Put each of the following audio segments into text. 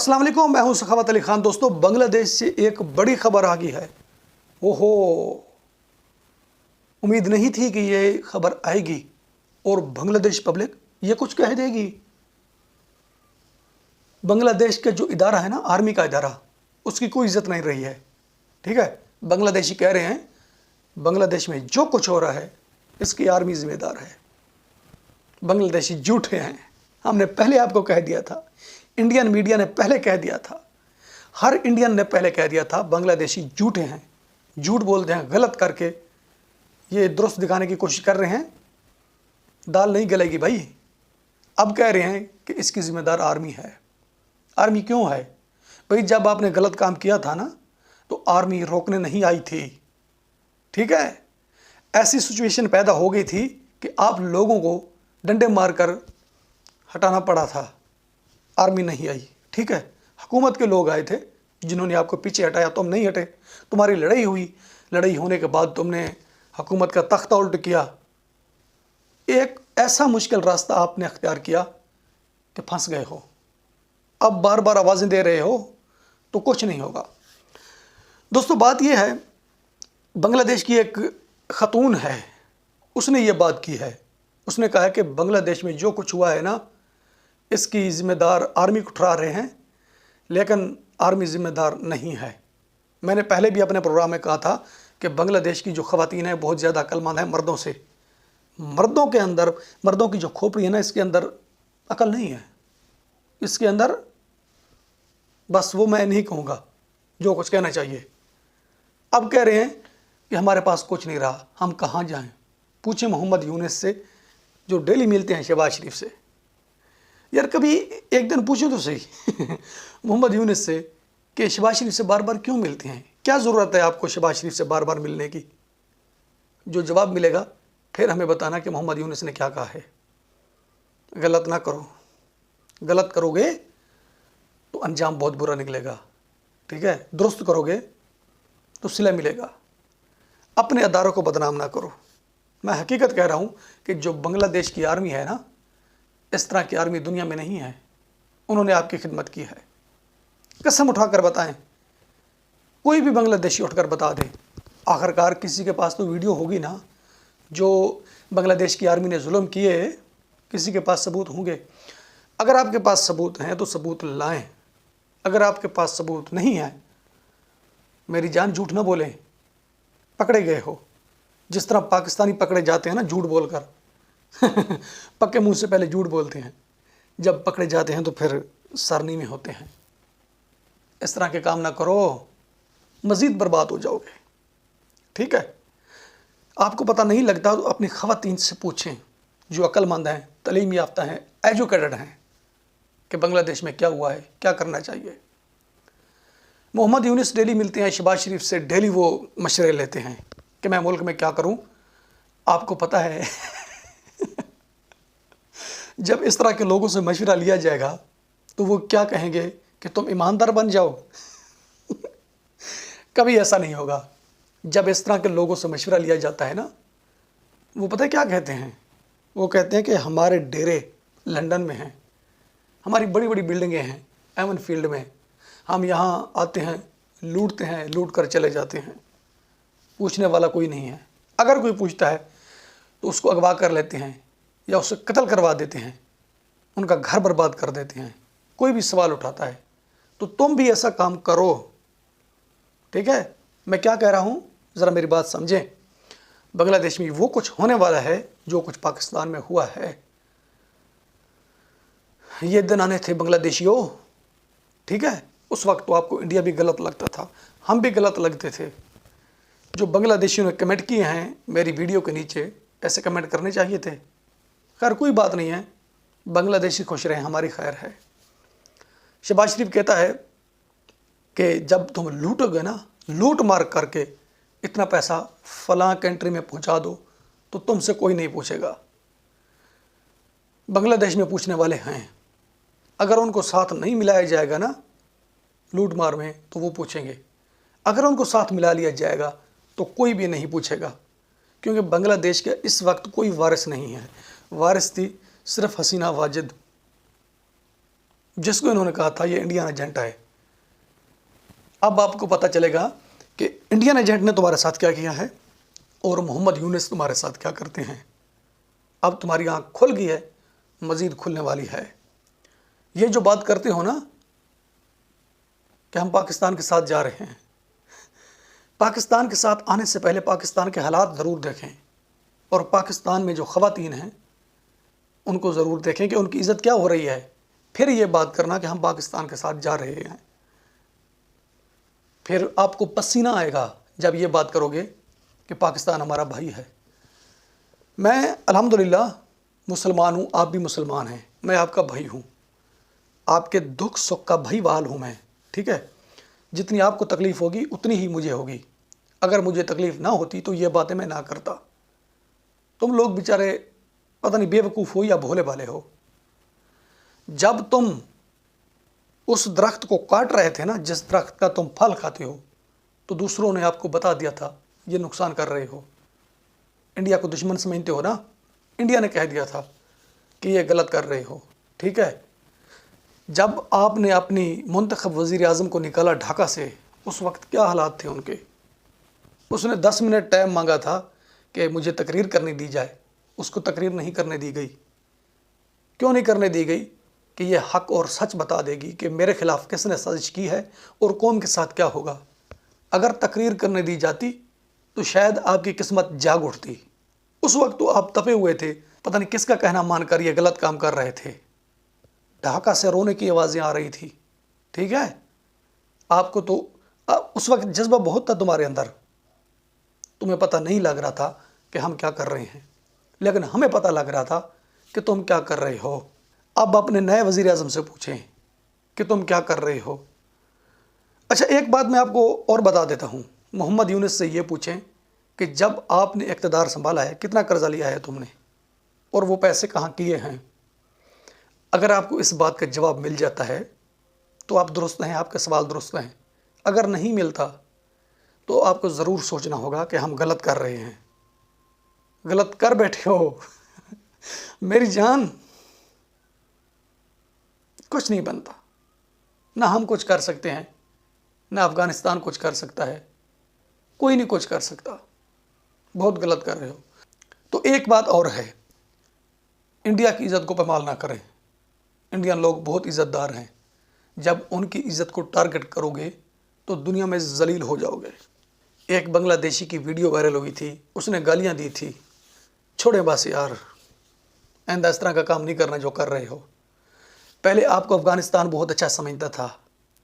अस्सलाम वालेकुम, मैं हूं सखावत अली खान। दोस्तों, बांग्लादेश से एक बड़ी खबर आ गई है। ओहो, उम्मीद नहीं थी कि ये खबर आएगी और बांग्लादेश पब्लिक ये कुछ कह देगी। बांग्लादेश का जो इदारा है ना, आर्मी का इदारा, उसकी कोई इज्जत नहीं रही है। ठीक है, बांग्लादेशी कह रहे हैं बांग्लादेश में जो कुछ हो रहा है इसकी आर्मी जिम्मेदार है। बांग्लादेशी झूठे हैं। हमने पहले आपको कह दिया था, इंडियन मीडिया ने पहले कह दिया था, हर इंडियन ने पहले कह दिया था बांग्लादेशी झूठे हैं, झूठ बोलते हैं, गलत करके ये दुरुस्त दिखाने की कोशिश कर रहे हैं। दाल नहीं गलेगी भाई। अब कह रहे हैं कि इसकी जिम्मेदार आर्मी है। आर्मी क्यों है भाई? जब आपने गलत काम किया था ना, तो आर्मी रोकने नहीं आई थी। ठीक है, ऐसी सिचुएशन पैदा हो गई थी कि आप लोगों को डंडे मारकर हटाना पड़ा था, आर्मी नहीं आई। ठीक है, हुकूमत के लोग आए थे जिन्होंने आपको पीछे हटाया, तुम नहीं हटे। तुम्हारी लड़ाई हुई, लड़ाई होने के बाद तुमने हुकूमत का तख्ता उल्ट किया। एक ऐसा मुश्किल रास्ता आपने अख्तियार किया कि फंस गए हो। अब बार बार आवाज़ें दे रहे हो तो कुछ नहीं होगा। दोस्तों, बात यह है, बांग्लादेश की एक खतून है, उसने ये बात की है। उसने कहा है कि बांग्लादेश में जो कुछ हुआ है ना, इसकी ज़िम्मेदार आर्मी को ठहरा रहे हैं, लेकिन आर्मी ज़िम्मेदार नहीं है। मैंने पहले भी अपने प्रोग्राम में कहा था कि बांग्लादेश की जो ख़वातीन है बहुत ज़्यादा अक्लमंद है मर्दों से। मर्दों के अंदर, मर्दों की जो खोपड़ी है ना, इसके अंदर अकल नहीं है। इसके अंदर बस वो मैं नहीं कहूँगा जो कुछ कहना चाहिए। अब कह रहे हैं कि हमारे पास कुछ नहीं रहा, हम कहाँ जाएं? पूछे मोहम्मद यूनुस से, जो डेली मिलते हैं शहबाज शरीफ से। यार कभी एक दिन पूछो तो सही मोहम्मद यूनुस से कि शहबाज शरीफ से बार बार क्यों मिलते हैं? क्या ज़रूरत है आपको शहबाज शरीफ से बार बार मिलने की? जो जवाब मिलेगा फिर हमें बताना कि मोहम्मद यूनुस ने क्या कहा है। गलत ना करो, गलत करोगे तो अंजाम बहुत बुरा निकलेगा। ठीक है, दुरुस्त करोगे तो सिला मिलेगा। अपने अदारों को बदनाम ना करो। मैं हकीकत कह रहा हूँ कि जो बांग्लादेश की आर्मी है ना, इस तरह की आर्मी दुनिया में नहीं है। उन्होंने आपकी खिदमत की है। कसम उठाकर बताएं, कोई भी बांग्लादेशी उठकर बता दे। आखिरकार किसी के पास तो वीडियो होगी ना, जो बांग्लादेश की आर्मी ने जुल्म किए, किसी के पास सबूत होंगे। अगर आपके पास सबूत हैं तो सबूत लाएं। अगर आपके पास सबूत नहीं है, मेरी जान झूठ ना बोलें, पकड़े गए हो। जिस तरह पाकिस्तानी पकड़े जाते हैं ना झूठ बोलकर पक्के मुंह से पहले झूठ बोलते हैं, जब पकड़े जाते हैं तो फिर सरनी में होते हैं। इस तरह के काम ना करो, मज़ीद बर्बाद हो जाओगे। ठीक है, आपको पता नहीं लगता तो अपनी ख़वातीन से पूछें जो अक्लमंद हैं, तालीम याफ्ता हैं, एजुकेटेड हैं, कि बांग्लादेश में क्या हुआ है, क्या करना चाहिए। मोहम्मद यूनुस डेली मिलते हैं शहबाज शरीफ से, डेली वो मशवरे लेते हैं कि मैं मुल्क में क्या करूं। आपको पता है जब इस तरह के लोगों से मशवरा लिया जाएगा तो वो क्या कहेंगे कि तुम ईमानदार बन जाओ कभी ऐसा नहीं होगा। जब इस तरह के लोगों से मशवरा लिया जाता है ना, वो पता है क्या कहते हैं? वो कहते हैं कि हमारे डेरे लंदन में हैं, हमारी बड़ी बड़ी बिल्डिंगें हैं एवन फील्ड में, हम यहाँ आते हैं, लूटते हैं, लूट कर चले जाते हैं, पूछने वाला कोई नहीं है। अगर कोई पूछता है तो उसको अगवा कर लेते हैं या उसे कत्ल करवा देते हैं, उनका घर बर्बाद कर देते हैं। कोई भी सवाल उठाता है तो तुम भी ऐसा काम करो। ठीक है, मैं क्या कह रहा हूँ ज़रा मेरी बात समझें। बांग्लादेश में वो कुछ होने वाला है जो कुछ पाकिस्तान में हुआ है। ये दिन आने थे बांग्लादेशियों। ठीक है, उस वक्त तो आपको इंडिया भी गलत लगता था, हम भी गलत लगते थे। जो बांग्लादेशियों ने कमेंट किए हैं मेरी वीडियो के नीचे, ऐसे कमेंट करने चाहिए थे। खैर कोई बात नहीं है, बांग्लादेशी खुश रहें, हमारी खैर है। शहबाज शरीफ कहता है कि जब तुम लूटोगे ना, लूट मार करके इतना पैसा फलां कंट्री में पहुंचा दो तो तुमसे कोई नहीं पूछेगा। बांग्लादेश में पूछने वाले हैं, अगर उनको साथ नहीं मिलाया जाएगा ना लूट मार में तो वो पूछेंगे। अगर उनको साथ मिला लिया जाएगा तो कोई भी नहीं पूछेगा, क्योंकि बांग्लादेश के इस वक्त कोई वारिस नहीं है। वारिस थी सिर्फ हसीना वाजिद। جس کو انہوں نے کہا تھا یہ انڈین ایجنٹ ہے۔ اب آپ کو پتہ چلے گا کہ انڈین ایجنٹ نے تمہارے ساتھ کیا کیا ہے اور محمد یونس تمہارے ساتھ کیا کرتے ہیں۔ اب تمہاری آنکھ کھل گئی ہے، مزید کھلنے والی ہے۔ یہ جو بات کرتے ہو نا کہ ہم پاکستان کے ساتھ جا رہے ہیں، پاکستان کے ساتھ آنے سے پہلے پاکستان کے حالات ضرور دیکھیں، اور پاکستان میں جو خواتین ہیں ان کو ضرور دیکھیں کہ ان کی عزت کیا ہو رہی ہے، پھر یہ بات کرنا کہ ہم پاکستان کے ساتھ جا رہے ہیں۔ پھر آپ کو پسینہ آئے گا جب یہ بات کرو گے کہ پاکستان ہمارا بھائی ہے۔ میں الحمدللہ مسلمان ہوں، آپ بھی مسلمان ہیں، میں آپ کا بھائی ہوں، آپ کے دکھ سکھ کا بھائی وال ہوں میں، ٹھیک ہے؟ جتنی آپ کو تکلیف ہوگی اتنی ہی مجھے ہوگی۔ اگر مجھے تکلیف نہ ہوتی تو یہ باتیں میں نہ کرتا۔ تم لوگ بیچارے پتہ نہیں بے وقوف ہو یا بھولے بھالے ہو۔ جب تم اس درخت کو کاٹ رہے تھے نا، جس درخت کا تم پھل کھاتے ہو، تو دوسروں نے آپ کو بتا دیا تھا یہ نقصان کر رہے ہو۔ انڈیا کو دشمن سمجھتے ہو نا، انڈیا نے کہہ دیا تھا کہ یہ غلط کر رہے ہو، ٹھیک ہے؟ جب آپ نے اپنی منتخب وزیر اعظم کو نکالا ڈھاکہ سے، اس وقت کیا حالات تھے ان کے؟ اس نے 10 منٹ ٹائم مانگا تھا کہ مجھے تقریر کرنے دی جائے، اس کو تقریر نہیں کرنے دی گئی۔ کیوں نہیں کرنے دی گئی؟ کہ یہ حق اور سچ بتا دے گی کہ میرے خلاف کس نے سازش کی ہے اور قوم کے ساتھ کیا ہوگا۔ اگر تقریر کرنے دی جاتی تو شاید آپ کی قسمت جاگ اٹھتی۔ اس وقت تو آپ تپے ہوئے تھے، پتہ نہیں کس کا کہنا مان کر یہ غلط کام کر رہے تھے۔ ڈھاکہ سے رونے کی آوازیں آ رہی تھی، ٹھیک ہے؟ آپ کو تو اس وقت جذبہ بہت تھا تمہارے اندر، تمہیں پتہ نہیں لگ رہا تھا کہ ہم کیا کر رہے ہیں، لیکن ہمیں پتہ لگ رہا تھا کہ تم کیا کر رہے ہو۔ اب اپنے نئے وزیر اعظم سے پوچھیں کہ تم کیا کر رہے ہو۔ اچھا ایک بات میں آپ کو اور بتا دیتا ہوں، محمد یونس سے یہ پوچھیں کہ جب آپ نے اقتدار سنبھالا ہے کتنا قرضہ لیا ہے تم نے اور وہ پیسے کہاں کیے ہیں۔ اگر آپ کو اس بات کا جواب مل جاتا ہے تو آپ درست ہیں، آپ کے سوال درست ہیں۔ اگر نہیں ملتا تو آپ کو ضرور سوچنا ہوگا کہ ہم غلط کر رہے ہیں۔ غلط کر بیٹھے ہو میری جان، کچھ نہیں بنتا، نہ ہم کچھ کر سکتے ہیں، نہ افغانستان کچھ کر سکتا ہے، کوئی نہیں کچھ کر سکتا، بہت غلط کر رہے ہو۔ تو ایک بات اور ہے، انڈیا کی عزت کو پامال نہ کریں۔ انڈین لوگ بہت عزت دار ہیں، جب ان کی عزت کو ٹارگٹ کرو گے تو دنیا میں ذلیل ہو جاؤ گے۔ ایک بنگلہ دیشی کی ویڈیو وائرل ہوئی تھی، اس نے گالیاں دی تھی، چھوڑے بس یار، آئندہ اس طرح کا کام نہیں کرنا جو کر رہے ہو۔ پہلے آپ کو افغانستان بہت اچھا سمجھتا تھا،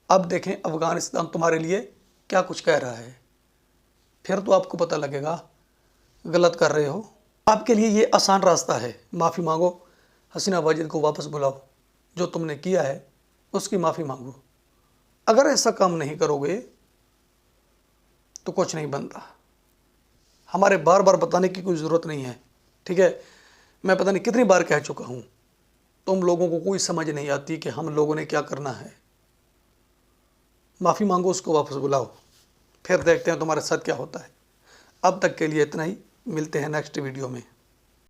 اب دیکھیں افغانستان تمہارے لیے کیا کچھ کہہ رہا ہے، پھر تو آپ کو پتہ لگے گا غلط کر رہے ہو۔ آپ کے لیے یہ آسان راستہ ہے، معافی مانگو، حسینہ واجد کو واپس بلاؤ، جو تم نے کیا ہے اس کی معافی مانگو۔ اگر ایسا کام نہیں کرو گے تو کچھ نہیں بنتا۔ ہمارے بار بار بتانے کی کوئی ضرورت نہیں ہے، ٹھیک ہے؟ میں پتہ نہیں کتنی بار کہہ چکا ہوں، تم لوگوں کو کوئی سمجھ نہیں آتی کہ ہم لوگوں نے کیا کرنا ہے۔ معافی مانگو، اس کو واپس بلاؤ، پھر دیکھتے ہیں تمہارے ساتھ کیا ہوتا ہے۔ اب تک کے لیے اتنا ہی، ملتے ہیں نیکسٹ ویڈیو میں۔